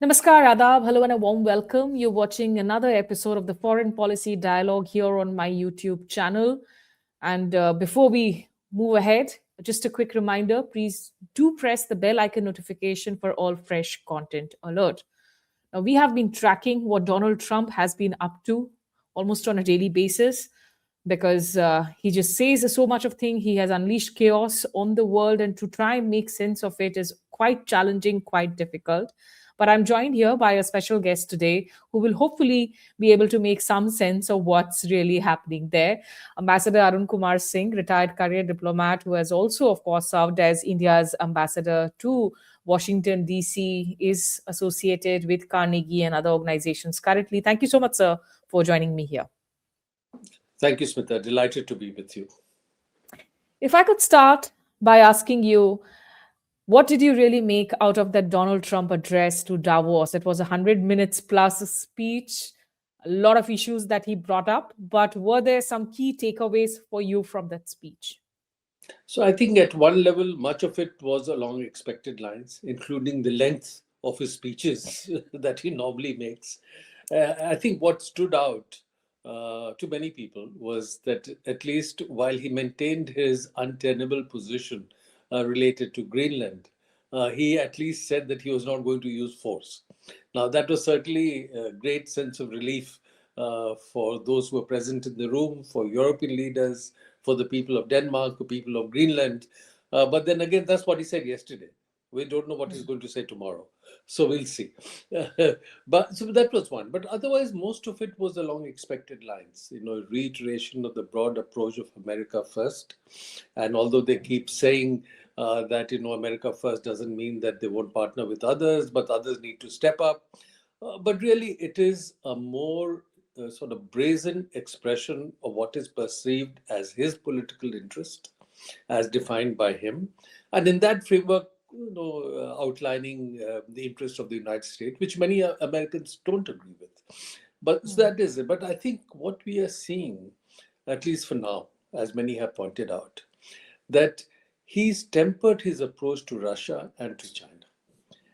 Namaskar, Adab, hello, and a warm welcome. You're watching another episode of the Foreign Policy Dialogue here on my YouTube channel. And before we move ahead, just a quick reminder please do press the bell icon notification for all fresh content alert. Now, we have been tracking what Donald Trump has been up to almost on a daily basis because he just says so much of things. He has unleashed chaos on the world, and to try and make sense of it is quite challenging, quite difficult. But I'm joined here by a special guest today who will hopefully be able to make some sense of what's really happening there. Ambassador Arun Singh, retired career diplomat, who has also, of course, served as India's ambassador to Washington, D.C., is associated with Carnegie and other organizations currently. Thank you so much, sir, for joining me here. Thank you, Smita. Delighted to be with you. If I could start by asking you, what did you really make out of that Donald Trump address to Davos? It was 100 minutes plus speech, a lot of issues that he brought up, but were there some key takeaways for you from that speech? So I think at one level, much of it was along expected lines, including the length of his speeches that he normally makes. I think what stood out to many people was that at least while he maintained his untenable position related to Greenland, he at least said that he was not going to use force. Now, that was certainly a great sense of relief for those who were present in the room, for European leaders, for the people of Denmark, the people of Greenland. But then again, that's what he said yesterday. We don't know what he's going to say tomorrow. So we'll see. But so that was one. But otherwise, most of it was along expected lines. Reiteration of the broad approach of America first. And although they keep saying that, America first doesn't mean that they won't partner with others, but others need to step up. But really, it is a more sort of brazen expression of what is perceived as his political interest, as defined by him. And in that framework, outlining the interest of the United States, which many Americans don't agree with. But so that is it. But I think what we are seeing, at least for now, as many have pointed out, that he's tempered his approach to Russia and to China.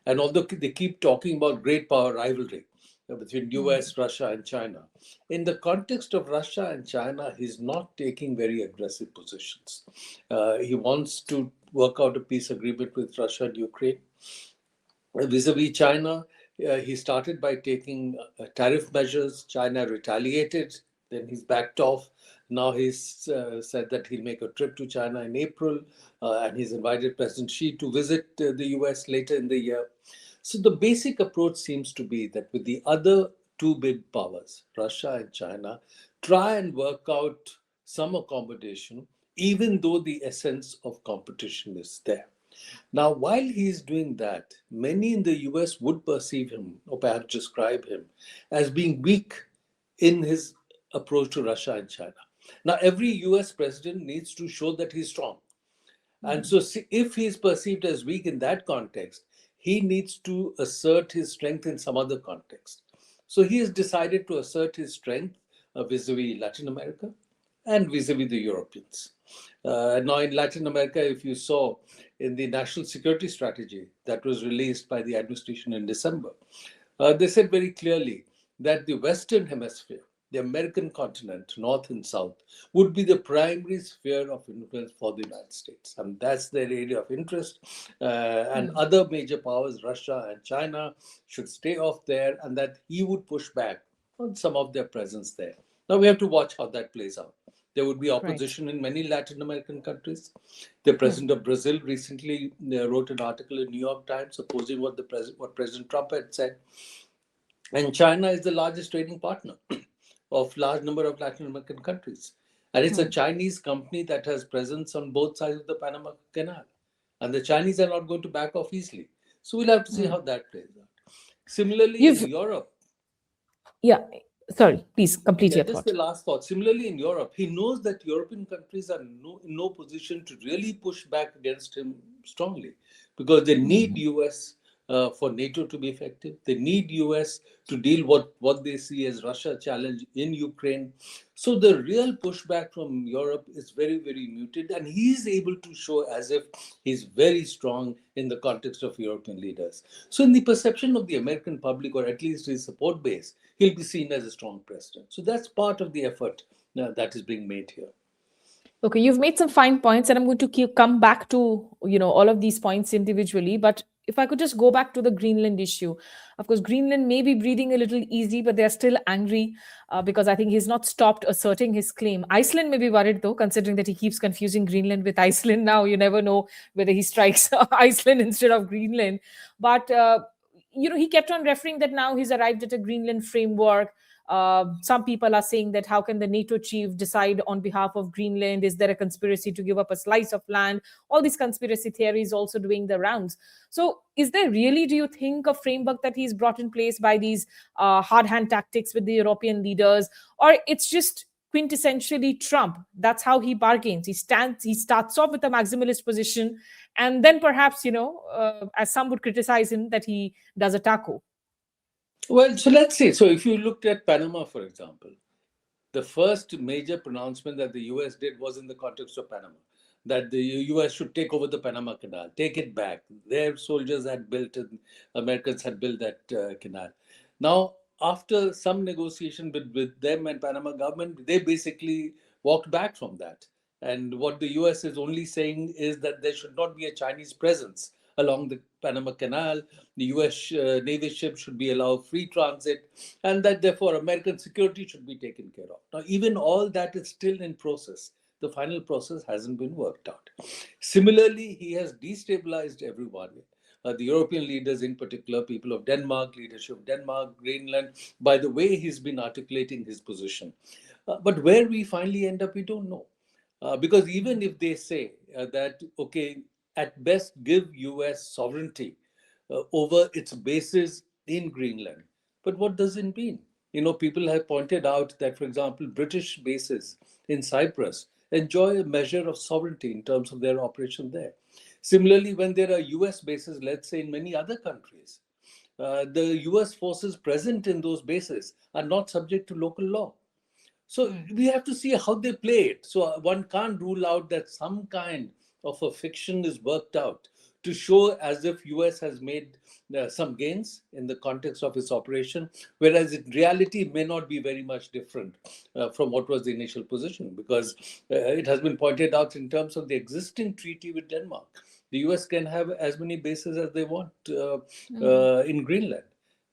And although they keep talking about great power rivalry between US, Russia, and China, in the context of Russia and China, he's not taking very aggressive positions. He wants to work out a peace agreement with Russia and Ukraine. Vis-a-vis China, he started by taking tariff measures. China retaliated, then he's backed off. Now he's said that he'll make a trip to China in April, and he's invited President Xi to visit the US later in the year. So the basic approach seems to be that with the other two big powers, Russia and China, try and work out some accommodation, even though the essence of competition is there. Now, while he's doing that, many in the US would perceive him, or perhaps describe him, as being weak in his approach to Russia and China. Now, every US president needs to show that he's strong. And so if he's perceived as weak in that context, he needs to assert his strength in some other context. So he has decided to assert his strength vis-a-vis Latin America and vis-a-vis the Europeans. Now in Latin America, if you saw in the national security strategy that was released by the administration in December, they said very clearly that the Western Hemisphere, the American continent, North and South, would be the primary sphere of influence for the United States. And that's their area of interest. And other major powers, Russia and China, should stay off there, and that he would push back on some of their presence there. Now we have to watch how that plays out. There would be opposition in many Latin American countries. The president of Brazil recently wrote an article in New York Times opposing what President Trump had said. And China is the largest trading partner of large number of Latin American countries. And it's a Chinese company that has presence on both sides of the Panama Canal. And the Chinese are not going to back off easily. So we'll have to see how that plays out. Similarly, in Europe. Yeah, sorry, please complete your just thought. the last thought. Similarly, in Europe, he knows that European countries are in no position to really push back against him strongly because they need US for NATO to be effective. They need US to deal what they see as Russia challenge in Ukraine. So the real pushback from Europe is very, very muted, and he is able to show as if he's very strong in the context of European leaders. So in the perception of the American public, or at least his support base, he'll be seen as a strong president. So that's part of the effort that is being made here. Okay, you've made some fine points, and I'm going to come back to all of these points individually. But if I could just go back to the Greenland issue, of course, Greenland may be breathing a little easy, but they're still angry because I think he's not stopped asserting his claim. Iceland may be worried though, considering that he keeps confusing Greenland with Iceland. Now you never know whether he strikes Iceland instead of Greenland. But he kept on referring that now he's arrived at a Greenland framework. Some people are saying that how can the NATO chief decide on behalf of Greenland? Is there a conspiracy to give up a slice of land? All these conspiracy theories also doing the rounds. So is there really, do you think, a framework that he's brought in place by these hard hand tactics with the European leaders? Or it's just quintessentially Trump? That's how he bargains. He starts off with a maximalist position, and then perhaps, as some would criticize him, that he does a taco. Well, so let's see. So if you looked at Panama, for example, the first major pronouncement that the US did was in the context of Panama, that the US should take over the Panama Canal, take it back. Their soldiers had built it, Americans had built that canal. Now, after some negotiation with them and Panama government, they basically walked back from that. And what the US is only saying is that there should not be a Chinese presence along the Panama Canal. The US Navy ships should be allowed free transit, and that therefore American security should be taken care of. Now, even all that is still in process. The final process hasn't been worked out. Similarly, he has destabilized everyone. The European leaders, in particular, people of Denmark, leadership of Denmark, Greenland, by the way he's been articulating his position. But where we finally end up, we don't know. Because even if they say that, okay, at best give US sovereignty over its bases in Greenland. But what does it mean? People have pointed out that, for example, British bases in Cyprus enjoy a measure of sovereignty in terms of their operation there. Similarly, when there are US bases, let's say in many other countries, the US forces present in those bases are not subject to local law. So we have to see how they play it. So one can't rule out that some kind of a fiction is worked out to show as if US has made some gains in the context of its operation, whereas in reality it may not be very much different from what was the initial position, because it has been pointed out in terms of the existing treaty with Denmark. The US can have as many bases as they want in Greenland.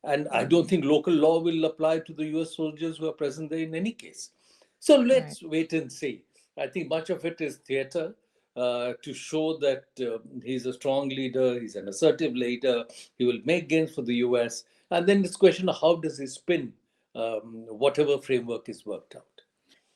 And I don't think local law will apply to the US soldiers who are present there in any case. So let's wait and see. I think much of it is theater to show that he's a strong leader, he's an assertive leader, he will make gains for the US. And then this question of how does he spin whatever framework is worked out.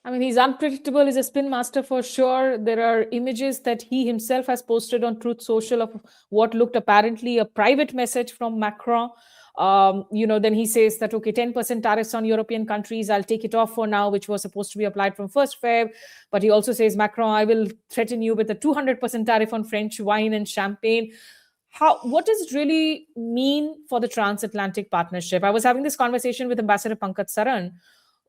I mean, he's unpredictable. He's a spin master for sure. There are images that he himself has posted on Truth Social of what looked apparently a private message from Macron. Then he says that, okay, 10% tariffs on European countries, I'll take it off for now, which was supposed to be applied from 1st Feb. But he also says, Macron, I will threaten you with a 200% tariff on French wine and champagne. What does it really mean for the transatlantic partnership? I was having this conversation with Ambassador Pankaj Saran,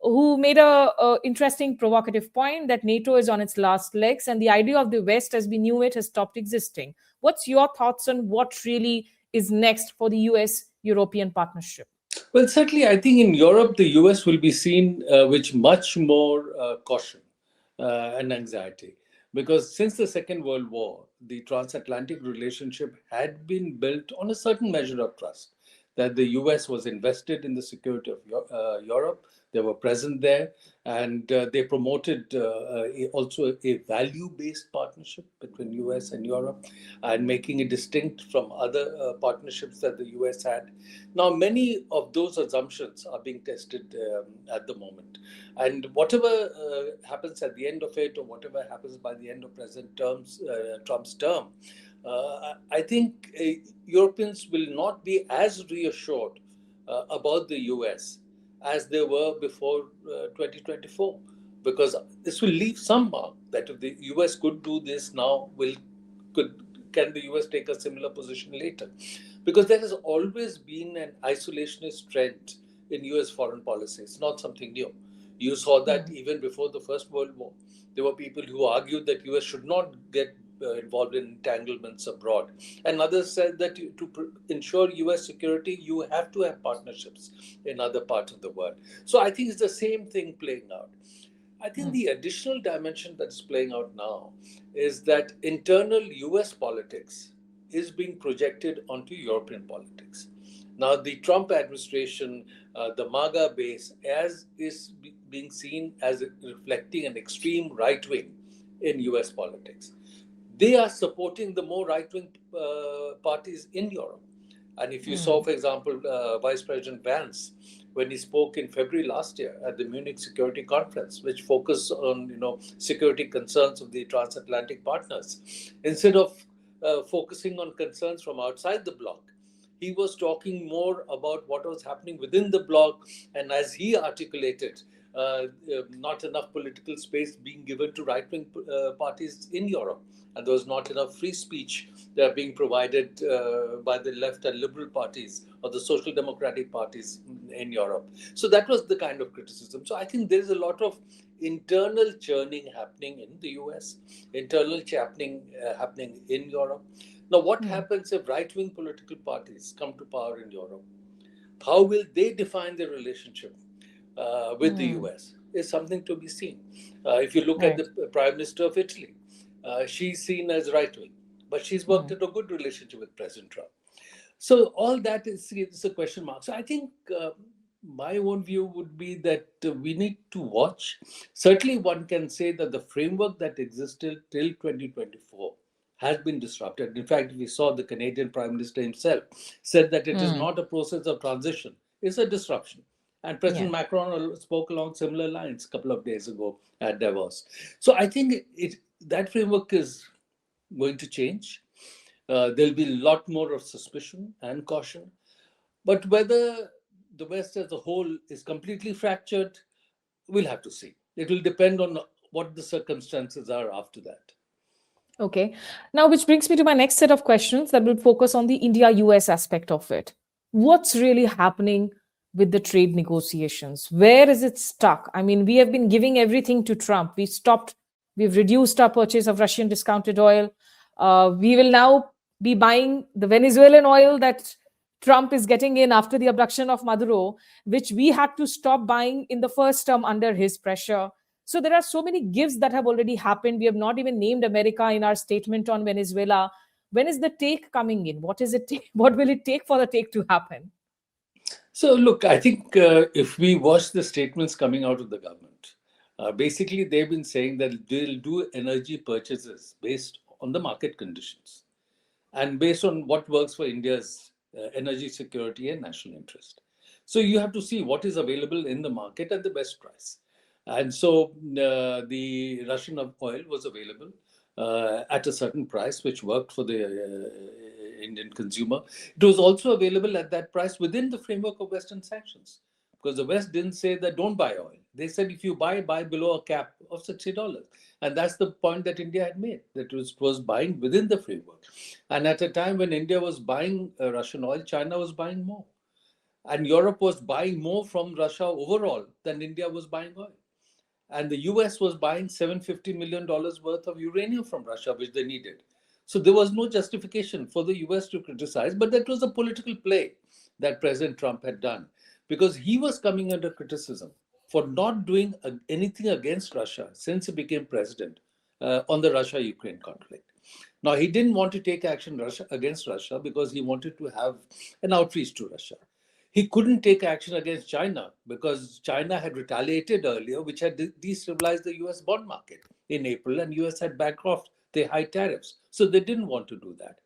who made a interesting provocative point that NATO is on its last legs and the idea of the West as we knew it has stopped existing. What's your thoughts on what really is next for the US-European partnership? Well, certainly, I think in Europe, the US will be seen with much more caution and anxiety. Because since the Second World War, the transatlantic relationship had been built on a certain measure of trust, that the US was invested in the security of Europe. They were present there, and they promoted also a value-based partnership between US and Europe, and making it distinct from other partnerships that the US had. Now, many of those assumptions are being tested at the moment. And whatever happens at the end of it, or whatever happens by the end of President Trump's term, I think Europeans will not be as reassured about the US as they were before 2024, because this will leave some mark that if the US could do this now, can the US take a similar position later? because there has always been an isolationist trend in US foreign policy. It's not something new. You saw that even before the First World War. There were people who argued that US should not get involved in entanglements abroad. And others said that to ensure US security, you have to have partnerships in other parts of the world. So I think it's the same thing playing out. I think the additional dimension that's playing out now is that internal US politics is being projected onto European politics. Now, the Trump administration, the MAGA base, as is being seen as reflecting an extreme right wing in US politics. They are supporting the more right wing parties in Europe. And if you saw, for example, Vice President Vance, when he spoke in February last year at the Munich Security Conference, which focused on security concerns of the transatlantic partners, instead of focusing on concerns from outside the bloc, he was talking more about what was happening within the bloc, and as he articulated, not enough political space being given to right-wing parties in Europe, and there was not enough free speech that are being provided by the left and liberal parties or the social democratic parties in Europe. So that was the kind of criticism. So I think there is a lot of internal churning happening in the US, internal happening in Europe. Now, what happens if right-wing political parties come to power in Europe? How will they define their relationship with the US is something to be seen. If you look at the Prime Minister of Italy, she's seen as right-wing, but she's worked at a good relationship with President Trump. So all that is a question mark. So I think my own view would be that we need to watch. Certainly one can say that the framework that existed till 2024 has been disrupted. In fact, we saw the Canadian Prime Minister himself said that it is not a process of transition, it's a disruption. And President Macron spoke along similar lines a couple of days ago at Davos. So I think that framework is going to change. There'll be a lot more of suspicion and caution. But whether the West as a whole is completely fractured, we'll have to see. It will depend on what the circumstances are after that. Okay. Now, which brings me to my next set of questions that will focus on the India-US aspect of it. What's really happening with the trade negotiations? Where is it stuck? I mean, we have been giving everything to Trump. We've reduced our purchase of Russian discounted oil. We will now be buying the Venezuelan oil that Trump is getting in after the abduction of Maduro, which we had to stop buying in the first term under his pressure. So there are so many gifts that have already happened. We have not even named America in our statement on Venezuela. When is the take coming in? What will it take for the take to happen? So look, I think if we watch the statements coming out of the government, basically they've been saying that they'll do energy purchases based on the market conditions and based on what works for India's energy security and national interest. So you have to see what is available in the market at the best price. And so the Russian oil was available at a certain price, which worked for the Indian consumer. It was also available at that price within the framework of Western sanctions, because the West didn't say that don't buy oil. They said if you buy below a cap of $60. And that's the point that India had made, that it was buying within the framework. And at a time when India was buying Russian oil, China was buying more. And Europe was buying more from Russia overall than India was buying oil. And the US was buying $750 million worth of uranium from Russia, which they needed. So there was no justification for the US to criticize, but that was a political play that President Trump had done, because he was coming under criticism for not doing anything against Russia since he became president on the Russia-Ukraine conflict. Now, he didn't want to take action against Russia because he wanted to have an outreach to Russia. He couldn't take action against China because China had retaliated earlier, which had destabilized the US bond market in April, and US had backed off their high tariffs. So they didn't want to do that.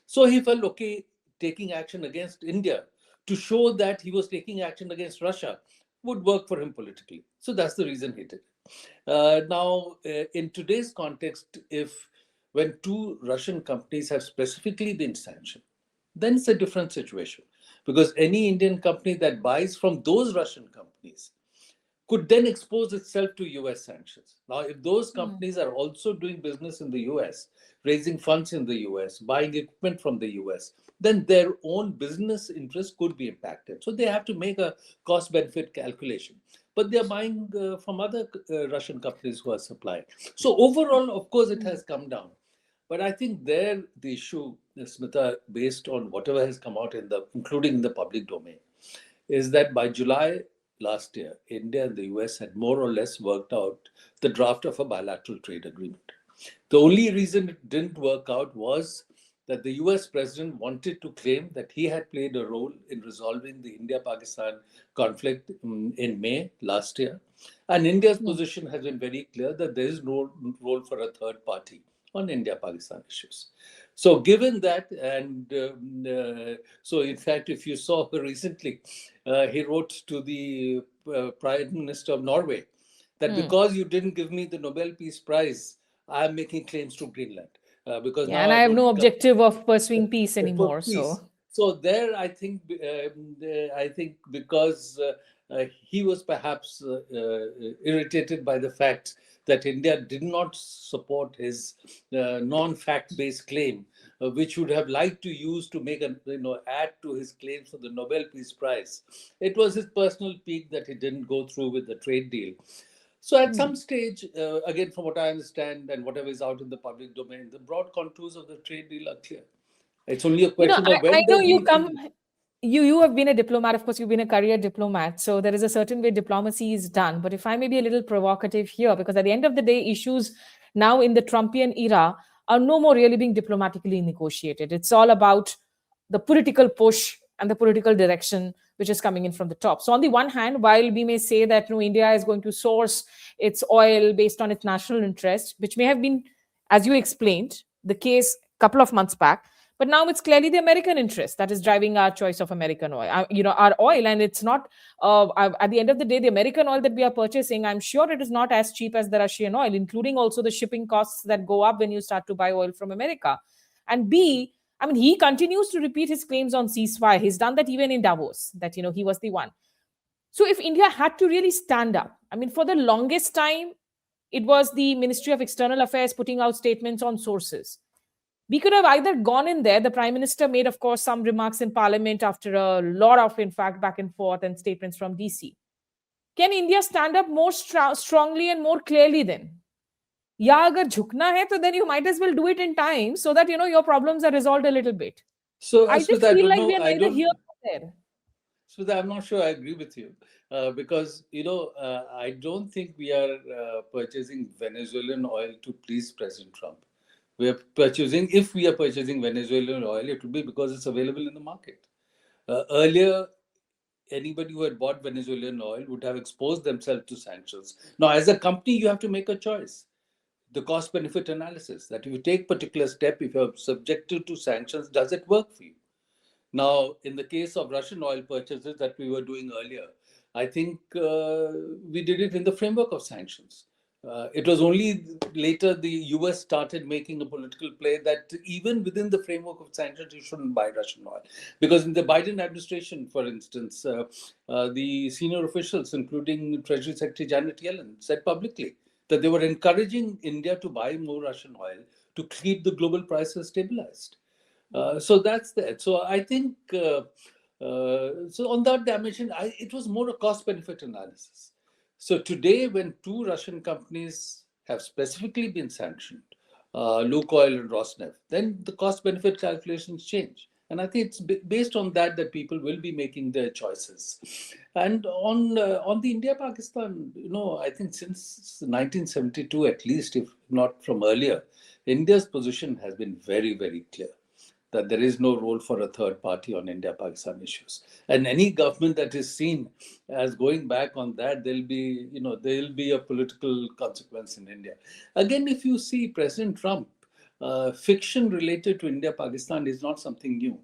So he felt, okay, taking action against India to show that he was taking action against Russia would work for him politically. So that's the reason he did it. Now, in today's context, when two Russian companies have specifically been sanctioned, then it's a different situation. Because any Indian company that buys from those Russian companies could then expose itself to US sanctions. Now, if those companies are also doing business in the US, raising funds in the US, buying equipment from the US, then their own business interests could be impacted. So they have to make a cost benefit calculation. But they're buying from other Russian companies who are supplying. So overall, of course, it has come down. But I think there the issue, Smita, based on whatever has come out including in the public domain, is that by July last year, India and the US had more or less worked out the draft of a bilateral trade agreement. The only reason it didn't work out was that the US president wanted to claim that he had played a role in resolving the India Pakistan conflict in May last year. And India's position has been very clear that there is no role for a third party on India Pakistan issues. So, given that, and so in fact, if you saw recently, he wrote to the Prime Minister of Norway that because you didn't give me the Nobel Peace Prize, I'm making claims to Greenland because Yeah, now and I I have don't no become objective of pursuing peace for anymore. peace. So, So there, I think because he was perhaps irritated by the fact that India did not support his non-fact-based claim, which would have liked to use to make a add to his claims for the Nobel Peace Prize. It was his personal pique that he didn't go through with the trade deal. So at some stage, again, from what I understand and whatever is out in the public domain, the broad contours of the trade deal are clear. It's only a question of I when know does you he come. feel. You have been a diplomat, of course. You've been a career diplomat, so there is a certain way diplomacy is done. But if I may be a little provocative here, because at the end of the day, issues now in the Trumpian era are no more really being diplomatically negotiated. It's all about the political push and the political direction which is coming in from the top. So on the one hand, while we may say that India is going to source its oil based on its national interest, which may have been, as you explained, the case a couple of months back, but now it's clearly the American interest that is driving our choice of American oil, our oil. And it's not, at the end of the day, the American oil that we are purchasing, I'm sure it is not as cheap as the Russian oil, including also the shipping costs that go up when you start to buy oil from America. And B, I mean, he continues to repeat his claims on ceasefire. He's done that even in Davos, that, he was the one. So if India had to really stand up, I mean, for the longest time, it was the Ministry of External Affairs putting out statements on sources. We could have either gone in there. The Prime Minister made, of course, some remarks in Parliament after a lot of, in fact, back and forth and statements from DC. Can India stand up more strongly and more clearly then? Yeah, agar jhukna hai, तो then you might as well do it in time so that, your problems are resolved a little bit. So, I just Smita, I feel don't like we know. are I neither don't. here nor there. Smita, I'm not sure I agree with you because I don't think we are purchasing Venezuelan oil to please President Trump. If we are purchasing Venezuelan oil, it will be because it's available in the market. Earlier, anybody who had bought Venezuelan oil would have exposed themselves to sanctions. Now, as a company, you have to make a choice. The cost benefit analysis that if you take particular step, if you're subjected to sanctions, does it work for you? Now, in the case of Russian oil purchases that we were doing earlier, I think we did it in the framework of sanctions. It was only later the US started making a political play that even within the framework of sanctions, you shouldn't buy Russian oil. Because in the Biden administration, for instance, the senior officials, including Treasury Secretary Janet Yellen, said publicly that they were encouraging India to buy more Russian oil to keep the global prices stabilized. So that's that. So I think, so on that dimension, it was more a cost benefit analysis. So today, when two Russian companies have specifically been sanctioned, Lukoil and Rosneft, then the cost benefit calculations change. And I think it's based on that that people will be making their choices. And on the India-Pakistan, I think since 1972 at least, if not from earlier, India's position has been very, very clear that there is no role for a third party on India-Pakistan issues. And any government that is seen as going back on that, there'll be a political consequence in India. Again, if you see President Trump, fiction related to India-Pakistan is not something new.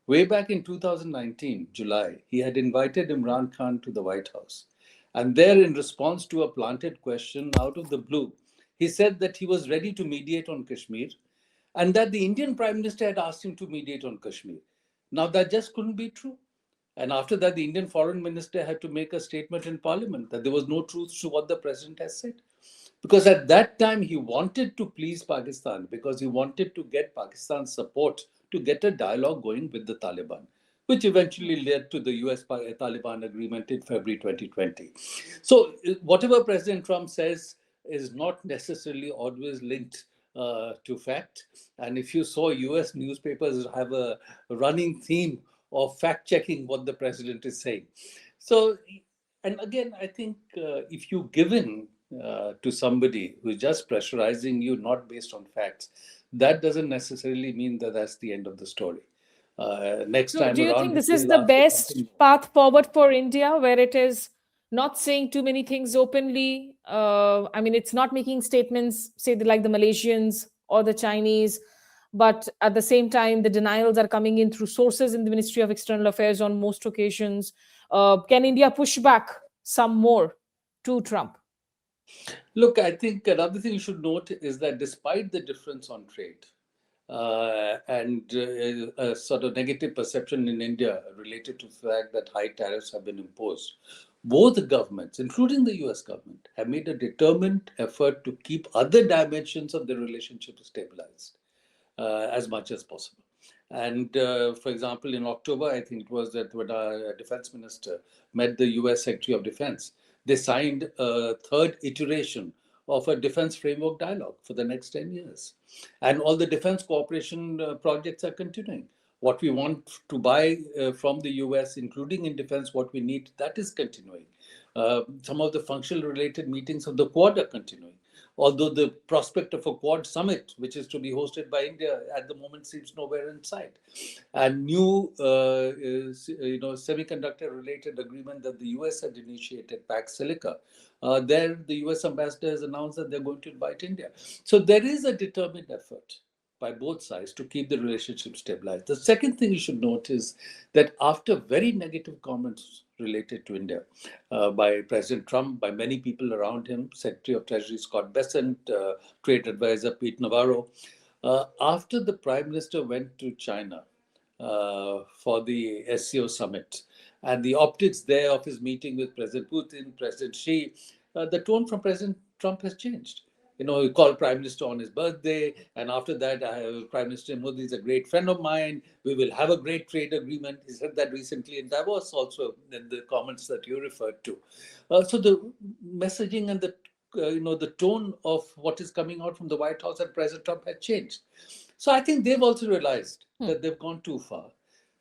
Way back in 2019, July, he had invited Imran Khan to the White House. And there, in response to a planted question out of the blue, he said that he was ready to mediate on Kashmir and that the Indian Prime Minister had asked him to mediate on Kashmir. Now, that just couldn't be true. And after that, the Indian Foreign Minister had to make a statement in Parliament that there was no truth to what the President has said. Because at that time, he wanted to please Pakistan because he wanted to get Pakistan's support to get a dialogue going with the Taliban, which eventually led to the US-Taliban agreement in February 2020. So whatever President Trump says is not necessarily always linked to fact. And if you saw US newspapers have a running theme of fact checking what the president is saying. So, and again, I think if you give in to somebody who's just pressurizing you, not based on facts, that doesn't necessarily mean that that's the end of the story. Next So, time do you around, think he this is will the ask for best something more. path forward for India, where it is not saying too many things openly? I mean, it's not making statements, say, like the Malaysians or the Chinese, but at the same time, the denials are coming in through sources in the Ministry of External Affairs on most occasions. Can India push back some more to Trump? Look, I think another thing you should note is that despite the difference on trade and a sort of negative perception in India related to the fact that high tariffs have been imposed, both governments, including the US government, have made a determined effort to keep other dimensions of the relationship stabilized as much as possible. And for example, in October, I think it was that when our defense minister met the US Secretary of Defense, they signed a third iteration of a defense framework dialogue for the next 10 years. And all the defense cooperation projects are continuing. What we want to buy from the US, including in defense, what we need, that is continuing. Some of the functional related meetings of the Quad are continuing. Although the prospect of a Quad summit, which is to be hosted by India, at the moment seems nowhere in sight. And new, semiconductor-related agreement that the US had initiated, Pax Silica, there the US ambassador has announced that they're going to invite India. So there is a determined effort by both sides to keep the relationship stabilized. The second thing you should note is that after very negative comments related to India by President Trump, by many people around him, Secretary of Treasury Scott Bessent, Trade Advisor Pete Navarro, after the Prime Minister went to China for the SCO summit, and the optics there of his meeting with President Putin, President Xi, the tone from President Trump has changed. You know, he called Prime Minister on his birthday, and after that, Prime Minister Modi is a great friend of mine. We will have a great trade agreement. He said that recently in Davos, also in the comments that you referred to. So the messaging and the tone of what is coming out from the White House and President Trump had changed. So I think they've also realized that they've gone too far.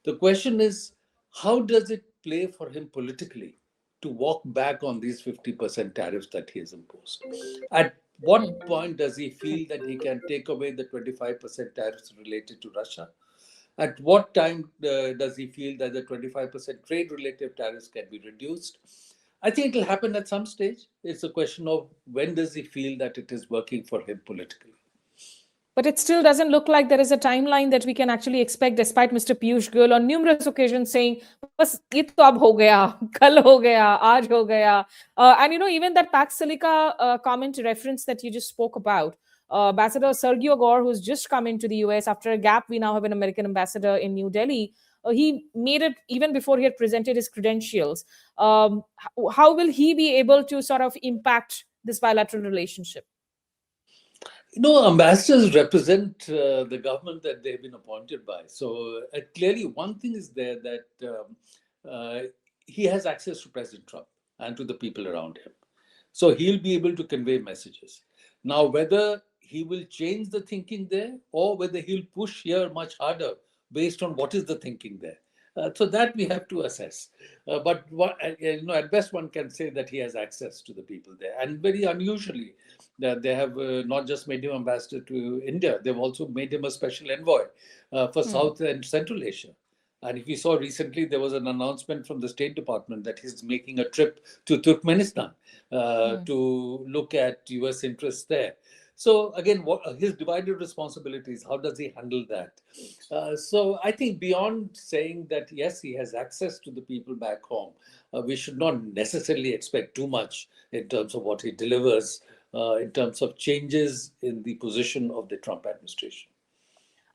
The question is, how does it play for him politically to walk back on these 50% tariffs that he has imposed? At what point does he feel that he can take away the 25% tariffs related to Russia? At what time does he feel that the 25% trade related tariffs can be reduced? I think it will happen at some stage. It's a question of when does he feel that it is working for him politically. But it still doesn't look like there is a timeline that we can actually expect, despite Mr. Piyush Goyal on numerous occasions saying, "Bas ye to ab ho gaya, kal ho gaya, aaj ho gaya." And even that Pax Silica comment reference that you just spoke about, Ambassador Sergio Gore, who's just come into the US after a gap, we now have an American ambassador in New Delhi. He made it even before he had presented his credentials. How will he be able to sort of impact this bilateral relationship? Ambassadors represent the government that they've been appointed by. So clearly, one thing is there that he has access to President Trump and to the people around him. So he'll be able to convey messages. Now, whether he will change the thinking there or whether he'll push here much harder based on what is the thinking there. So that we have to assess. But at best one can say that he has access to the people there. And very unusually, that they have not just made him ambassador to India, they've also made him a special envoy for South and Central Asia. And if you saw recently, there was an announcement from the State Department that he's making a trip to Turkmenistan to look at US interests there. So again, what his divided responsibilities, how does he handle that? So I think beyond saying that, yes, he has access to the people back home, we should not necessarily expect too much in terms of what he delivers, in terms of changes in the position of the Trump administration.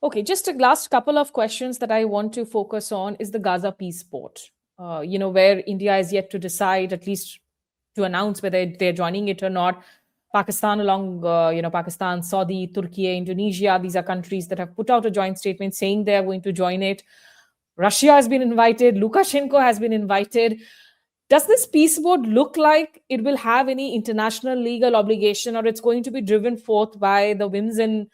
Okay, just a last couple of questions that I want to focus on is the Gaza peace port, where India is yet to decide, at least to announce whether they're joining it or not. Pakistan, along, Pakistan, Saudi, Turkey, Indonesia. These are countries that have put out a joint statement saying they are going to join it. Russia has been invited. Lukashenko has been invited. Does this peace board look like it will have any international legal obligation, or it's going to be driven forth by the whims and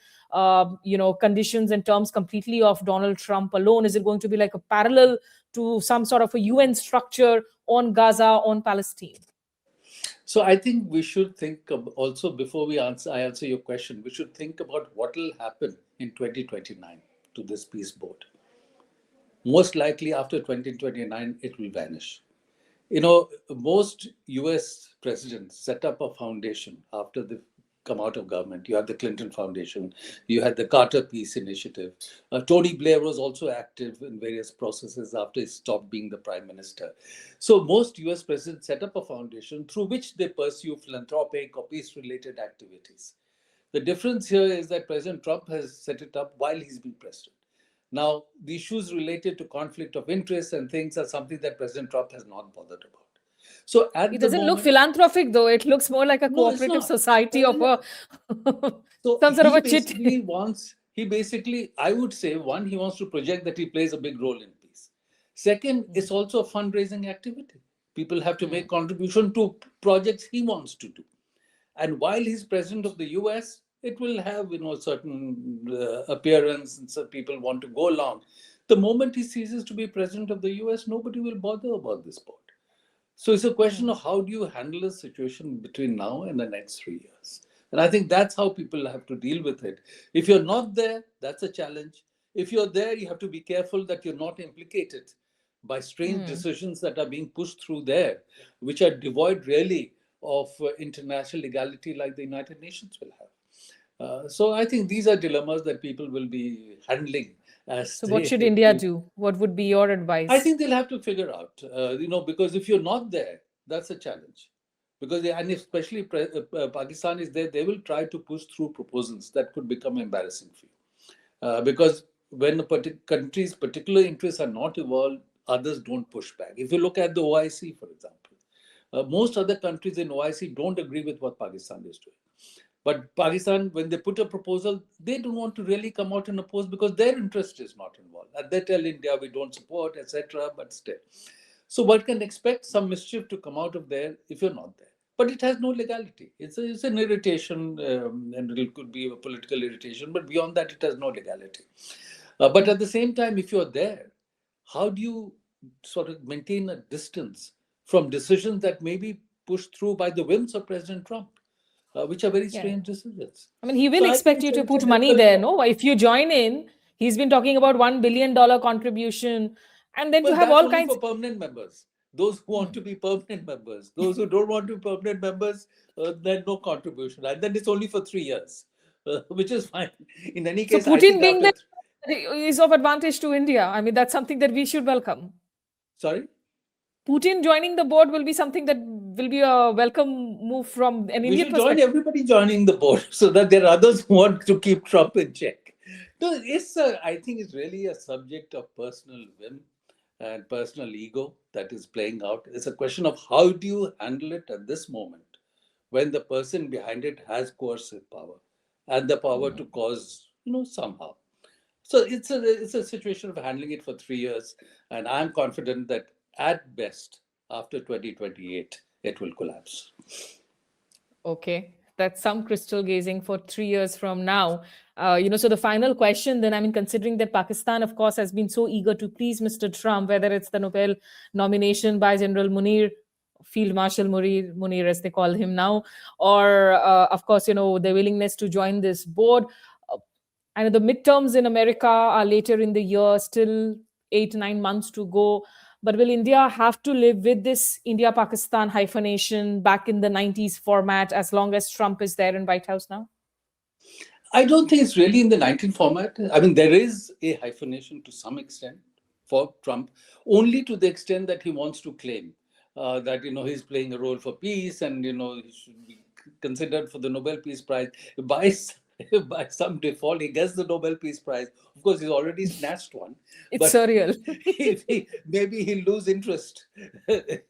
conditions and terms completely of Donald Trump alone? Is it going to be like a parallel to some sort of a UN structure on Gaza, on Palestine? So I think we should think also, before I answer your question, we should think about what will happen in 2029 to this peace board. Most likely after 2029, it will vanish. Most US presidents set up a foundation after they come out of government. You have the Clinton Foundation, you had the Carter Peace Initiative. Tony Blair was also active in various processes after he stopped being the prime minister. So most US presidents set up a foundation through which they pursue philanthropic or peace-related activities. The difference here is that President Trump has set it up while he's been president. Now, the issues related to conflict of interest and things are something that President Trump has not bothered about. So it doesn't look philanthropic, though. It looks more like a cooperative society of a some sort of a chit. I would say, one, he wants to project that he plays a big role in peace. Second, it's also a fundraising activity. People have to make contribution to projects he wants to do. And while he's president of the US, it will have certain appearance, and so people want to go along. The moment he ceases to be president of the US, nobody will bother about this board. So it's a question of how do you handle a situation between now and the next 3 years. And I think that's how people have to deal with it. If you're not there, that's a challenge. If you're there, you have to be careful that you're not implicated by strange decisions that are being pushed through there, which are devoid really of international legality like the United Nations will have. So I think these are dilemmas that people will be handling. So what should India do? What would be your advice? I think they'll have to figure out, because if you're not there, that's a challenge. And especially Pakistan is there, they will try to push through proposals that could become embarrassing for you. Because when a country's particular interests are not involved, others don't push back. If you look at the OIC, for example, most other countries in OIC don't agree with what Pakistan is doing. But Pakistan, when they put a proposal, they don't want to really come out and oppose because their interest is not involved. And they tell India we don't support, etc. But still. So one can expect some mischief to come out of there if you're not there. But it has no legality. It's an irritation, and it could be a political irritation. But beyond that, it has no legality. But at the same time, if you're there, how do you sort of maintain a distance from decisions that may be pushed through by the whims of President Trump? Which are very strange decisions. I mean, he will expect you to put money there, no? If you join in, he's been talking about $1 billion contribution, and then to have all kinds for permanent members. Those who want to be permanent members. Those who don't want to be permanent members, then no contribution. And then it's only for 3 years, which is fine. In any case, so Putin being there is of advantage to India. I mean, that's something that we should welcome. Sorry? Putin joining the board will be something that will be a welcome move from an Indian perspective. Everybody joining the board so that there are others who want to keep Trump in check. No, I think it's really a subject of personal whim and personal ego that is playing out. It's a question of how do you handle it at this moment when the person behind it has coercive power and the power to cause, somehow. So it's a situation of handling it for 3 years. And I'm confident that at best, after 2028, it will collapse. Okay, that's some crystal gazing for 3 years from now. So the final question then, I mean, considering that Pakistan, of course, has been so eager to please Mr. Trump, whether it's the Nobel nomination by General Munir, Field Marshal Munir, as they call him now, or, of course, the willingness to join this board. I know the midterms in America are later in the year, still 8 to 9 months to go. But will India have to live with this India-Pakistan hyphenation back in the 90s format as long as Trump is there in White House now? I don't think it's really in the 19 format. I mean, there is a hyphenation to some extent for Trump, only to the extent that he wants to claim that, he's playing a role for peace and, he should be considered for the Nobel Peace Prize by by some default, he gets the Nobel Peace Prize. Of course, he's already snatched one, It's but surreal. maybe he'll lose interest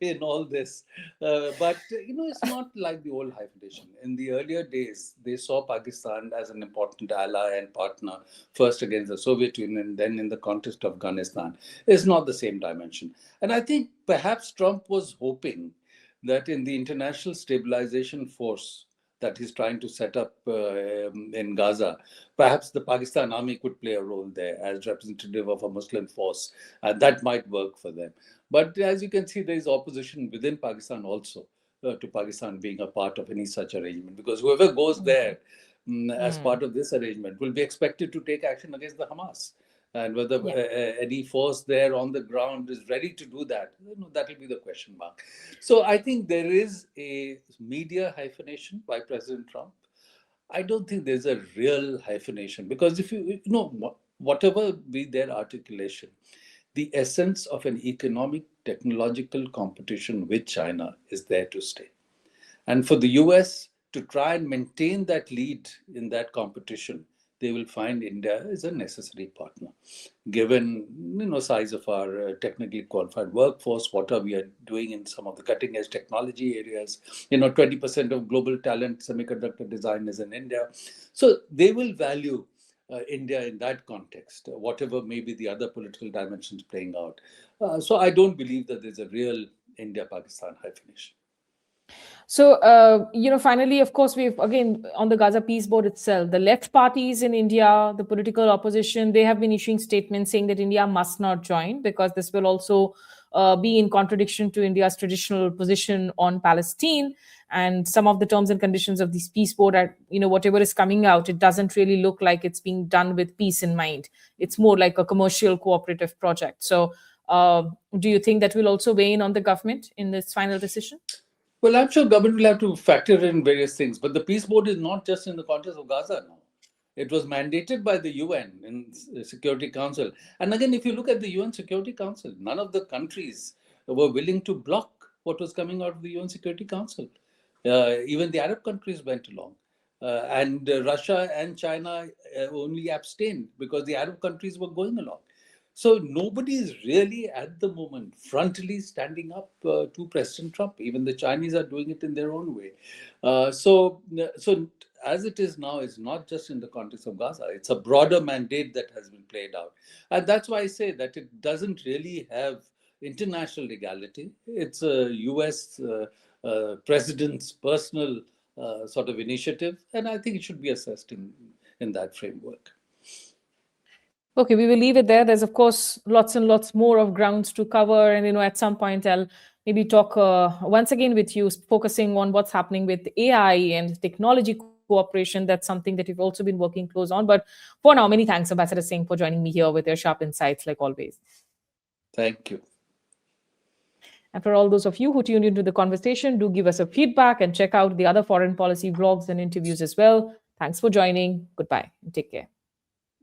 in all this. But it's not like the old hyphenation. In the earlier days, they saw Pakistan as an important ally and partner, first against the Soviet Union, then in the context of Afghanistan. It's not the same dimension. And I think perhaps Trump was hoping that in the international stabilization force that he's trying to set up in Gaza, perhaps the Pakistan army could play a role there as representative of a Muslim force, and that might work for them. But as you can see, there is opposition within Pakistan also to Pakistan being a part of any such arrangement, because whoever goes there as part of this arrangement will be expected to take action against the Hamas. And whether any force there on the ground is ready to do that, that will be the question mark. So I think there is a media hyphenation by President Trump. I don't think there's a real hyphenation, because if whatever be their articulation, the essence of an economic, technological competition with China is there to stay. And for the US to try and maintain that lead in that competition, they will find India is a necessary partner, given size of our technically qualified workforce, what are we are doing in some of the cutting edge technology areas. 20% of global talent, semiconductor design is in India. So they will value India in that context, whatever may be the other political dimensions playing out. So I don't believe that there's a real India-Pakistan hyphenation. So, finally, of course, we've again on the Gaza Peace Board itself, the left parties in India, the political opposition, they have been issuing statements saying that India must not join because this will also be in contradiction to India's traditional position on Palestine. And some of the terms and conditions of this peace board are, whatever is coming out, it doesn't really look like it's being done with peace in mind. It's more like a commercial cooperative project. So, do you think that will also weigh in on the government in this final decision? Well, I'm sure government will have to factor in various things, but the peace board is not just in the context of Gaza now. It was mandated by the UN in the Security Council. And again, if you look at the UN Security Council, none of the countries were willing to block what was coming out of the UN Security Council. Even the Arab countries went along. And Russia and China only abstained because the Arab countries were going along. So nobody is really at the moment frontally standing up to President Trump. Even the Chinese are doing it in their own way. So as it is now, it's not just in the context of Gaza. It's a broader mandate that has been played out. And that's why I say that it doesn't really have international legality. It's a US president's personal sort of initiative. And I think it should be assessed in that framework. Okay, we will leave it there. There's, of course, lots and lots more of grounds to cover. And, at some point, I'll maybe talk once again with you, focusing on what's happening with AI and technology cooperation. That's something that you've also been working close on. But for now, many thanks, Ambassador Singh, for joining me here with your sharp insights, like always. Thank you. And for all those of you who tuned into the conversation, do give us a feedback and check out the other foreign policy vlogs and interviews as well. Thanks for joining. Goodbye and take care.